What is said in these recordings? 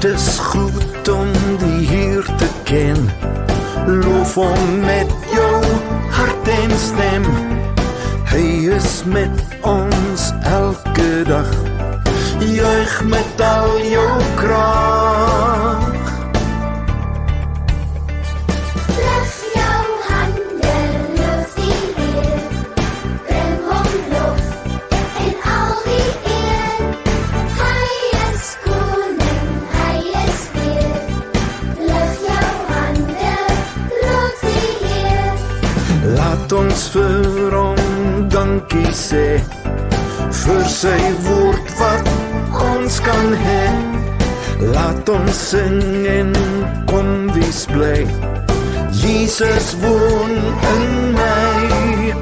Dis goed om die Heer te ken. Loof hom met jou hart en stem. Hy is met ons elke dag. Juig met al jou krag. Lig jou hande, loof die Heer. Bring hom lof en al die eer. Hy is koning, hy is Heer. Lig jou hande, loof die Heer. Laat ons vir hom dankie sê, vir sy woord wat ons kan hê. Laat ons sing en kom wees bly, Jesus woon in my.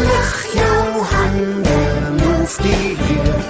Lig jou hande, loof die Heer.